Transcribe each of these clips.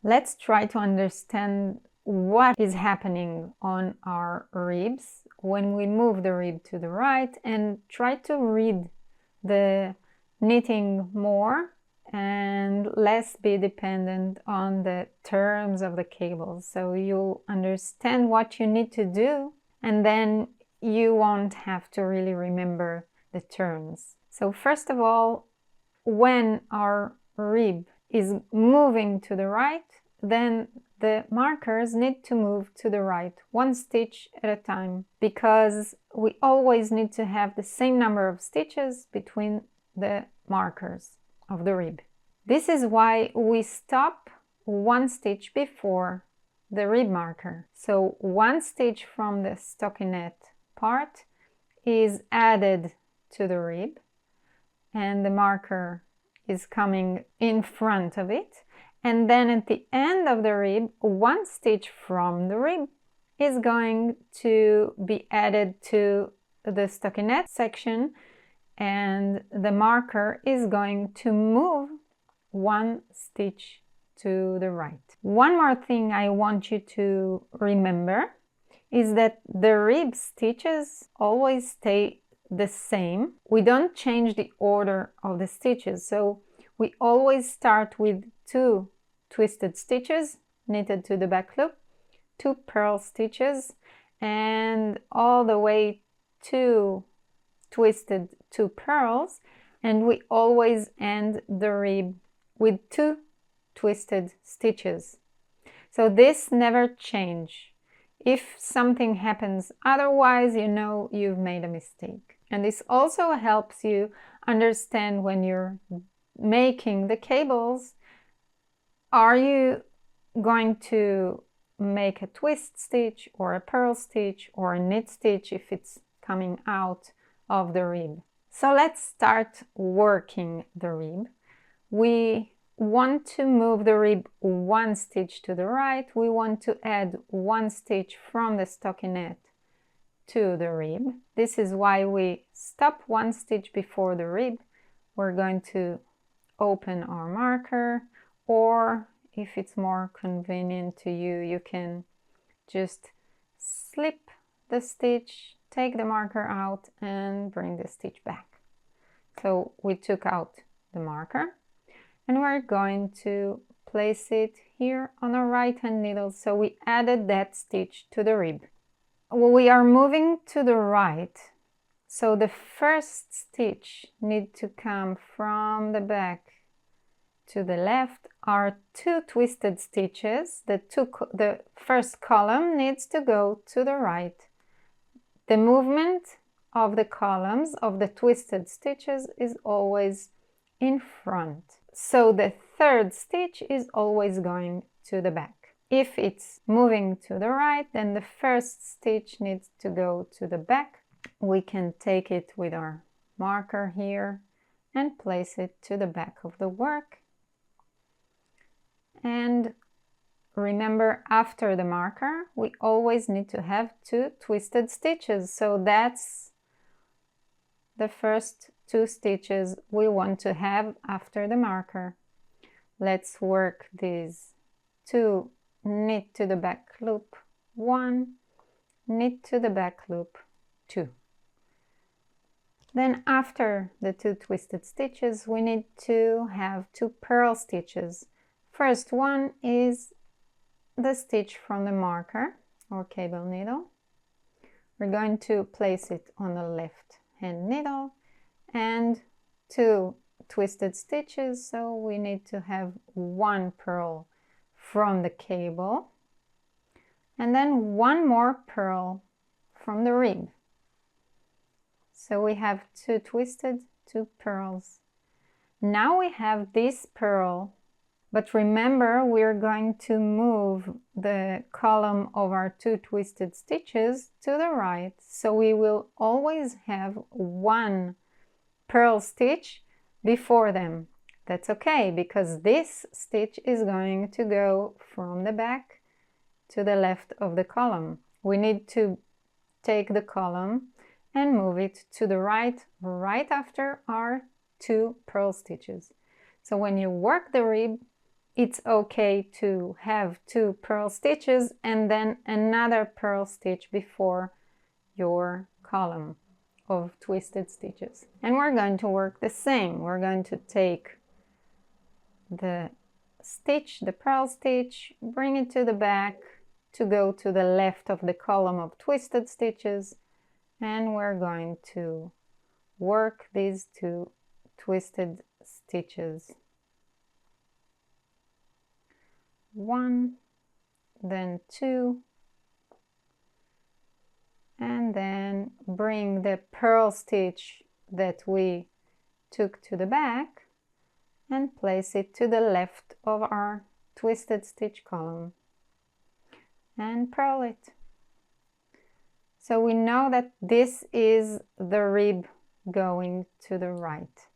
Let's try to understand what is happening on our ribs when we move the rib to the right, and try to read the knitting more and less be dependent on the terms of the cables. So you'll understand what you need to do, and then you won't have to really remember the terms. So first of all, when our rib is moving to the right, then the markers need to move to the right, one stitch at a time, because we always need to have the same number of stitches between the markers of the rib. This is why we stop one stitch before the rib marker. So one stitch from the stockinette part is added to the rib, and the marker is coming in front of it. And then at the end of the rib, one stitch from the rib is going to be added to the stockinette section, and the marker is going to move one stitch to the right. One more thing I want you to remember is that the rib stitches always stay the same. We don't change the order of the stitches, so we always start with 2 twisted stitches knitted to the back loop, 2 purl stitches, and all the way to twisted 2 purls, and we always end the rib with 2 twisted stitches. So this never changes. If something happens otherwise, you know you've made a mistake. And this also helps you understand when you're making the cables, are you going to make a twist stitch or a purl stitch or a knit stitch if it's coming out of the rib. So let's start working the rib. We want to move the rib one stitch to the right. We want to add one stitch from the stockinette to the rib. This is why we stop one stitch before the rib. We're going to open our marker, or if it's more convenient to you, you can just slip the stitch, take the marker out, and bring the stitch back. So we took out the marker, and we're going to place it here on our right hand needle. So we added that stitch to the rib. We are moving to the right, so the first stitch needs to come from the back to the left. Are 2 twisted stitches. The first column needs to go to the right. The movement of the columns of the twisted stitches is always in front. So the third stitch is always going to the back. If it's moving to the right, then the first stitch needs to go to the back. We can take it with our marker here and place it to the back of the work. And remember, after the marker, we always need to have 2 twisted stitches. So that's the first 2 stitches we want to have after the marker. Let's work these 2 knit to the back loop 1, knit to the back loop 2. Then after the 2 twisted stitches, we need to have 2 purl stitches. First one is the stitch from the marker or cable needle. We're going to place it on the left hand needle, and 2 twisted stitches, so we need to have 1 purl from the cable, and then 1 more purl from the rib. So we have 2 twisted, 2 purls. Now we have this purl, but remember, we're going to move the column of our 2 twisted stitches to the right, so we will always have 1 purl stitch before them. That's okay, because this stitch is going to go from the back to the left of the column. We need to take the column and move it to the right after our 2 purl stitches. So when you work the rib, it's okay to have 2 purl stitches and then another purl stitch before your column of twisted stitches. And we're going to work the same. We're going to take the stitch, the purl stitch, bring it to the back to go to the left of the column of twisted stitches, and we're going to work these 2 twisted stitches. 1, then 2, and then bring the purl stitch that we took to the back and place it to the left of our twisted stitch column and purl it. So we know that this is the rib going to the right.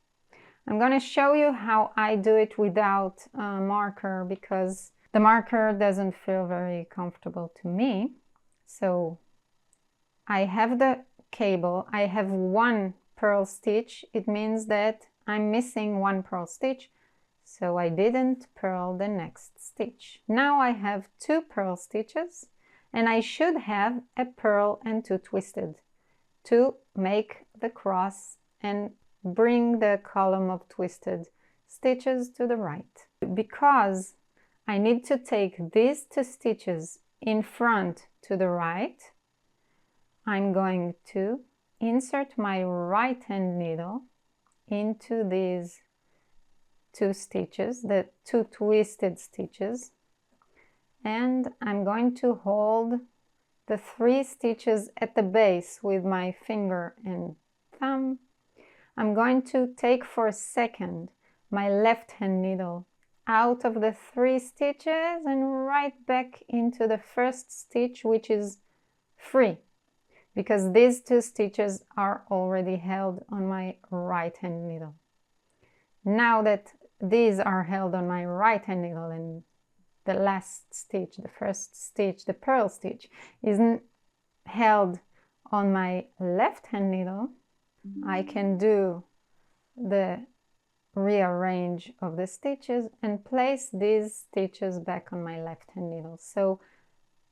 I'm going to show you how I do it without a marker because the marker doesn't feel very comfortable to me. So I have the cable, I have 1 purl stitch. It means that I'm missing 1 purl stitch, so I didn't purl the next stitch. Now I have 2 purl stitches, and I should have a purl and 2 twisted to make the cross and bring the column of twisted stitches to the right. Because I need to take these 2 stitches in front to the right, I'm going to insert my right hand needle into these 2 stitches, the 2 twisted stitches, and I'm going to hold the 3 stitches at the base with my finger and thumb. I'm going to take for a second my left hand needle out of the 3 stitches and right back into the first stitch, which is free, because these 2 stitches are already held on my right hand needle. Now that these are held on my right hand needle and the last stitch, the first stitch, the purl stitch, isn't held on my left hand needle, I can do the rearrange of the stitches and place these stitches back on my left hand needle. So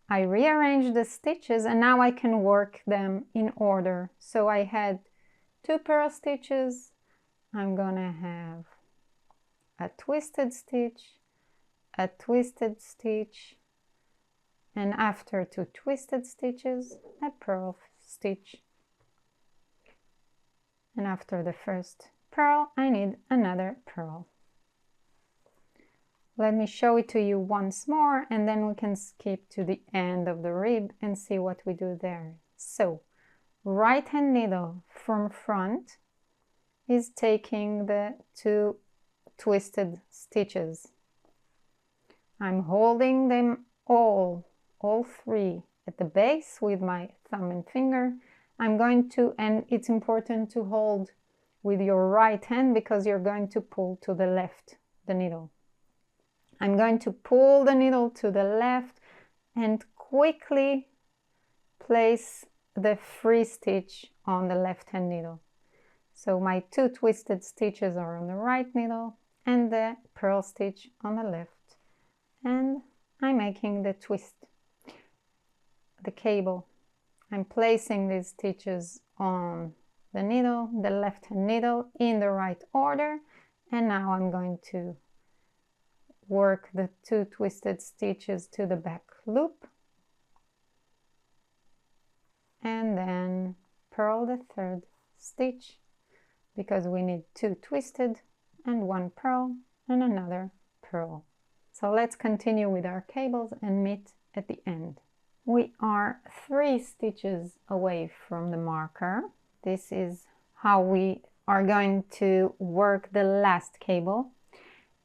I rearrange the stitches and now I can work them in order. So I had 2 purl stitches, I'm gonna have a twisted stitch, a twisted stitch, and after 2 twisted stitches, a purl stitch. And after the first purl, I need another purl. Let me show it to you once more and then we can skip to the end of the rib and see what we do there. So, right hand needle from front is taking the 2 twisted stitches. I'm holding them all 3 at the base with my thumb and finger. I'm going to, and it's important to hold with your right hand because you're going to pull to the left the needle. I'm going to pull the needle to the left and quickly place the free stitch on the left hand needle. So my 2 twisted stitches are on the right needle and the purl stitch on the left. And I'm making the twist, the cable. I'm placing these stitches on the needle, the left hand needle, in the right order, and now I'm going to work the 2 twisted stitches to the back loop and then purl the 3rd stitch because we need 2 twisted and 1 purl and another purl. So let's continue with our cables and meet at the end. We are 3 stitches away from the marker. This is how we are going to work the last cable.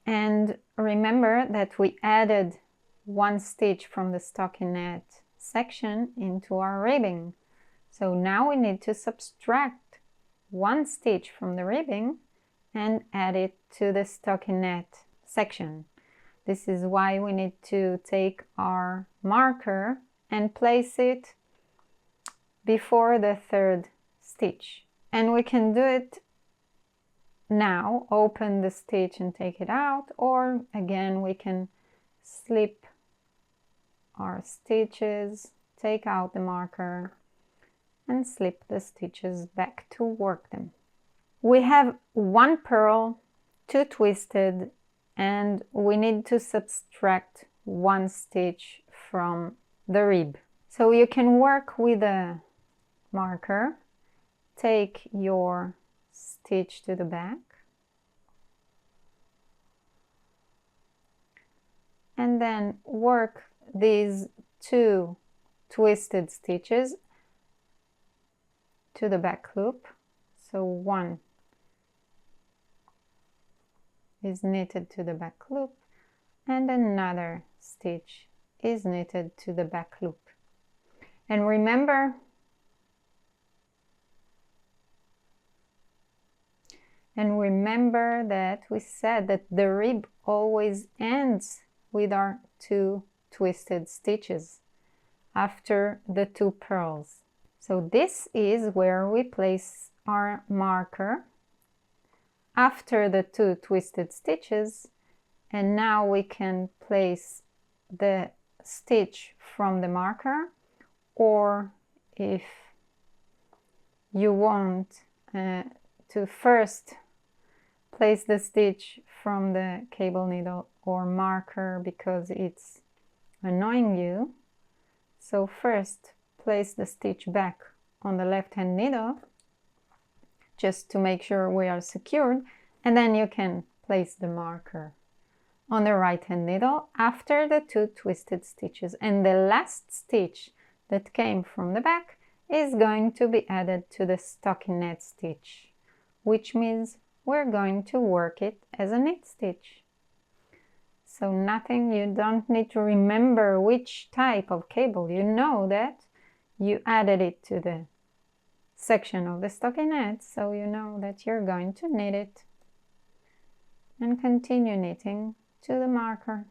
And remember that we added 1 stitch from the stockinette section into our ribbing. So now we need to subtract 1 stitch from the ribbing and add it to the stockinette section. This is why we need to take our marker and place it before the 3rd stitch. And we can do it now open the stitch and take it out, or again we can slip our stitches, take out the marker and slip the stitches back to work them. We have 1 purl, 2 twisted, and we need to subtract 1 stitch from the rib. So you can work with a marker, take your stitch to the back, and then work these 2 twisted stitches to the back loop. So 1 is knitted to the back loop and another stitch is knitted to the back loop. And remember that we said that the rib always ends with our 2 twisted stitches after the 2 purls. So this is where we place our marker after the 2 twisted stitches, and now we can place the stitch from the marker, or if you want to first place the stitch from the cable needle or marker because it's annoying you, so first place the stitch back on the left hand needle just to make sure we are secured, and then you can place the marker on the right hand needle after the 2 twisted stitches, and the last stitch that came from the back is going to be added to the stockinette stitch, which means we're going to work it as a knit stitch. So nothing, you don't need to remember which type of cable. You know that you added it to the section of the stockinette, so you know that you're going to knit it and continue knitting to the marker.